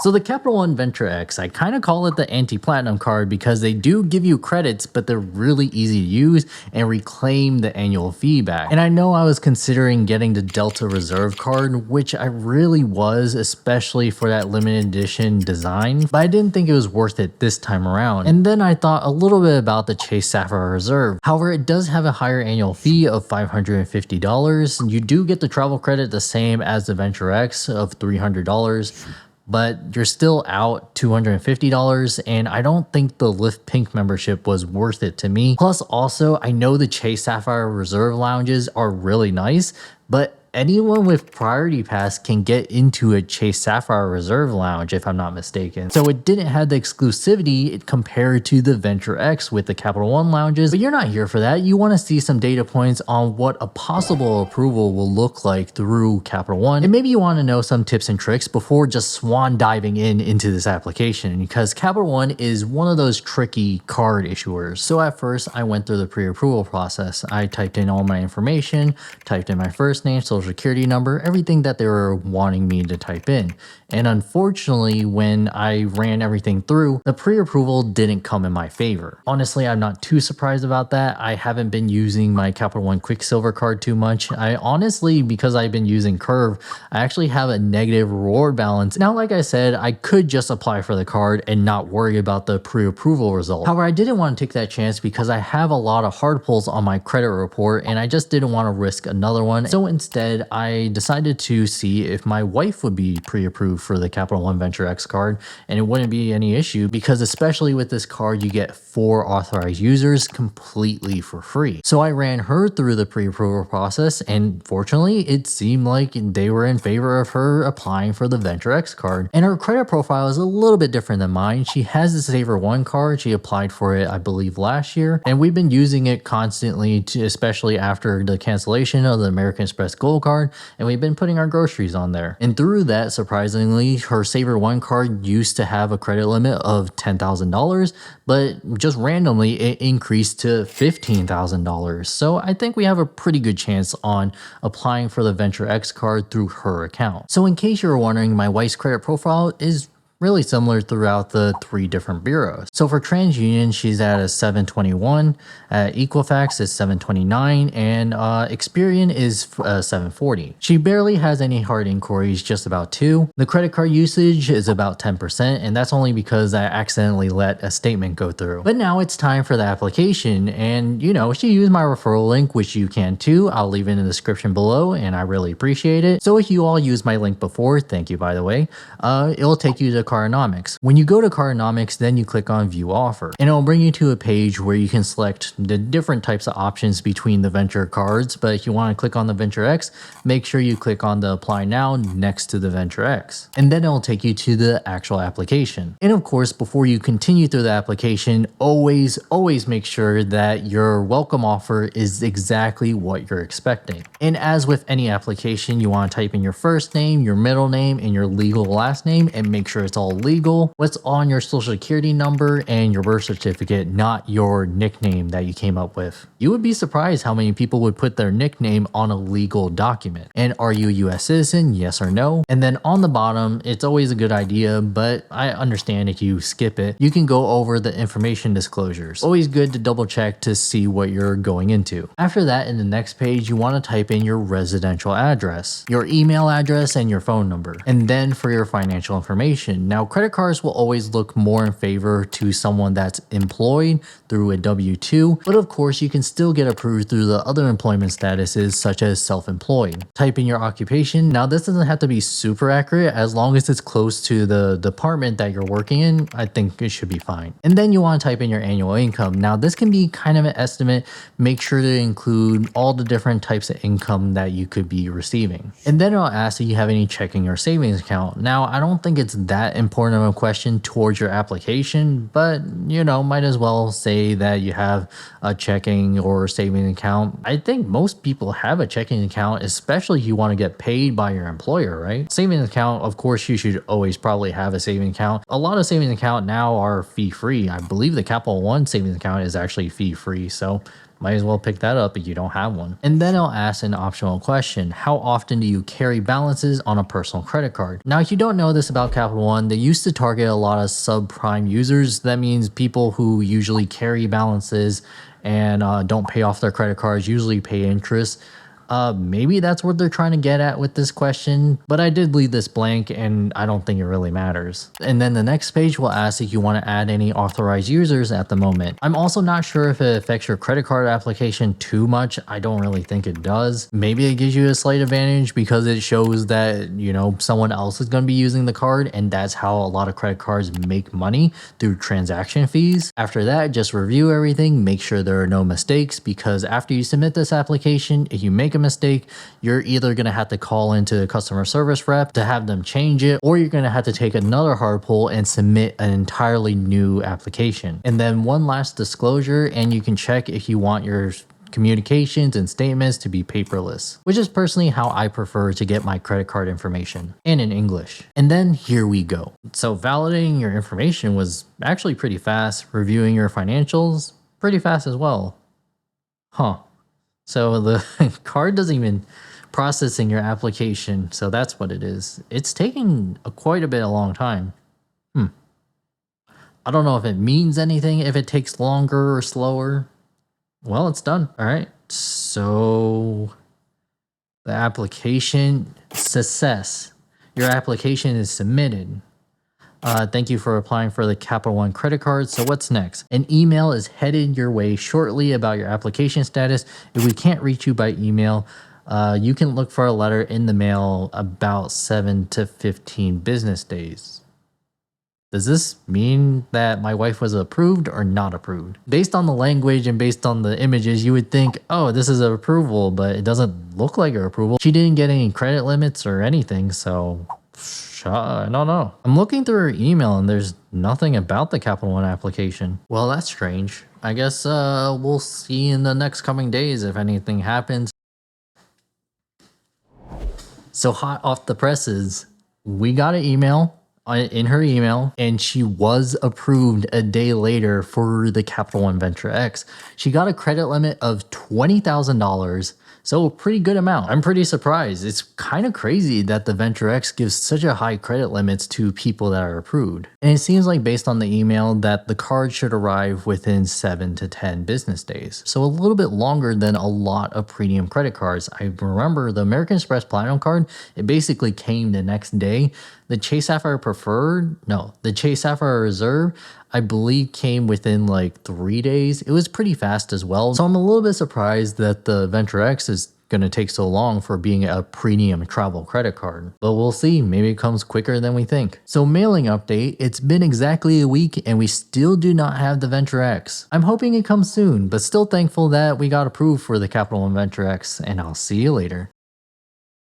So the Capital One Venture X, I kind of call it the anti-platinum card because they do give you credits, but they're really easy to use and reclaim the annual fee back. And I know I was considering getting the Delta Reserve card, which I really was, especially for that limited edition design, but I didn't think it was worth it this time around. And then I thought a little bit about the Chase Sapphire Reserve. However, it does have a higher annual fee of $550. You do get the travel credit the same as the Venture X of $300. But you're still out $250, and I don't think the Lyft Pink membership was worth it to me. Plus, also, I know the Chase Sapphire Reserve lounges are really nice, but anyone with Priority Pass can get into a Chase Sapphire Reserve lounge, if I'm not mistaken. So it didn't have the exclusivity compared to the Venture X with the Capital One lounges, but you're not here for that. You want to see some data points on what a possible approval will look like through Capital One. And maybe you want to know some tips and tricks before just swan diving into this application, because Capital One is one of those tricky card issuers. So at first I went through the pre-approval process. I typed in all my information, typed in my first name, social security number, everything that they were wanting me to type in. And unfortunately, when I ran everything through, the pre-approval didn't come in my favor. Honestly, I'm not too surprised about that. I haven't been using my Capital One Quicksilver card too much. I honestly, because I've been using Curve, I actually have a negative reward balance. Now, like I said, I could just apply for the card and not worry about the pre-approval result. However, I didn't want to take that chance because I have a lot of hard pulls on my credit report and I just didn't want to risk another one. So instead, I decided to see if my wife would be pre-approved for the Capital One Venture X card, and it wouldn't be any issue because especially with this card, you get 4 authorized users completely for free. So I ran her through the pre-approval process, and fortunately, it seemed like they were in favor of her applying for the Venture X card. And her credit profile is a little bit different than mine. She has the Saver One card. She applied for it, I believe, last year, and we've been using it constantly, especially after the cancellation of the American Express Gold card, and we've been putting our groceries on there. And through that, surprisingly, her Saver One card used to have a credit limit of $10,000, but just randomly it increased to $15,000. So I think we have a pretty good chance on applying for the Venture X card through her account. So in case you're wondering, my wife's credit profile is really similar throughout the 3 different bureaus. So for TransUnion, she's at a 721, Equifax is 729, and Experian is 740. She barely has any hard inquiries, just about 2. The credit card usage is about 10%, and that's only because I accidentally let a statement go through. But now it's time for the application, and you know, she used my referral link, which you can too. I'll leave it in the description below, and I really appreciate it. So if you all used my link before, thank you by the way, it'll take you to Cardonomics. When you go to Cardonomics, then you click on View Offer, and it'll bring you to a page where you can select the different types of options between the Venture cards. But if you want to click on the Venture X, make sure you click on the Apply Now next to the Venture X, and then it'll take you to the actual application. And of course, before you continue through the application, always make sure that your welcome offer is exactly what you're expecting. And as with any application, you want to type in your first name, your middle name, and your legal last name, and make sure it's all legal, what's on your social security number and your birth certificate, not your nickname that you came up with. You would be surprised how many people would put their nickname on a legal document. And are you a US citizen? Yes or no? And then on the bottom, it's always a good idea, but I understand if you skip it, you can go over the information disclosures. Always good to double check to see what you're going into. After that, in the next page, you want to type in your residential address, your email address, and your phone number. And then for your financial information. Now, credit cards will always look more in favor to someone that's employed through a W-2, but of course you can still get approved through the other employment statuses such as self-employed. Type in your occupation. Now, this doesn't have to be super accurate. As long as it's close to the department that you're working in, I think it should be fine. And then you want to type in your annual income. Now, this can be kind of an estimate. Make sure to include all the different types of income that you could be receiving. And then it'll ask if you have any checking or savings account. Now, I don't think it's that important of a question towards your application, but you know, might as well say that you have a checking or savings account. I think most people have a checking account, especially if you want to get paid by your employer, right? Savings account, of course, you should always probably have a savings account. A lot of savings account now are fee-free. I believe the Capital One savings account is actually fee-free, so might as well pick that up if you don't have one. And then I'll ask an optional question. How often do you carry balances on a personal credit card? Now, if you don't know this about Capital One, they used to target a lot of subprime users. That means people who usually carry balances and don't pay off their credit cards, usually pay interest. Maybe that's what they're trying to get at with this question, but I did leave this blank and I don't think it really matters. And then the next page will ask if you want to add any authorized users at the moment. I'm also not sure if it affects your credit card application too much. I don't really think it does. Maybe it gives you a slight advantage because it shows that, you know, someone else is going to be using the card, and that's how a lot of credit cards make money, through transaction fees. After that, just review everything, make sure there are no mistakes, because after you submit this application, if you make a mistake, you're either going to have to call into a customer service rep to have them change it, or you're going to have to take another hard pull and submit an entirely new application. And then one last disclosure, and you can check if you want your communications and statements to be paperless, which is personally how I prefer to get my credit card information, and in English. And then here we go. So validating your information was actually pretty fast. Reviewing your financials, pretty fast as well. Huh. So the card doesn't even processing your application. So that's what it is. It's taking quite a bit, a long time. I don't know if it means anything, if it takes longer or slower. Well, it's done. All right. So the application success. Your application is submitted. Thank you for applying for the Capital One credit card. So what's next? An email is headed your way shortly about your application status. If we can't reach you by email, you can look for a letter in the mail about 7 to 15 business days. Does this mean that my wife was approved or not approved? Based on the language and based on the images, you would think, oh, this is an approval, but it doesn't look like an approval. She didn't get any credit limits or anything, so I don't know. I'm looking through her email and there's nothing about the Capital One application. Well, that's strange. I guess we'll see in the next coming days if anything happens. So hot off the presses, we got an email in her email, and she was approved a day later for the Capital One Venture X. She got a credit limit of $20,000, so a pretty good amount. I'm pretty surprised. It's kind of crazy that the Venture X gives such a high credit limits to people that are approved. And it seems like, based on the email, that the card should arrive within 7 to 10 business days. So a little bit longer than a lot of premium credit cards. I remember the American Express Platinum card, it basically came the next day. The Chase Sapphire the Chase Sapphire Reserve, I believe, came within like 3 days. It was pretty fast as well. So I'm a little bit surprised that the Venture X is going to take so long for being a premium travel credit card. But we'll see. Maybe it comes quicker than we think. So mailing update, it's been exactly a week and we still do not have the Venture X. I'm hoping it comes soon, but still thankful that we got approved for the Capital One Venture X, and I'll see you later.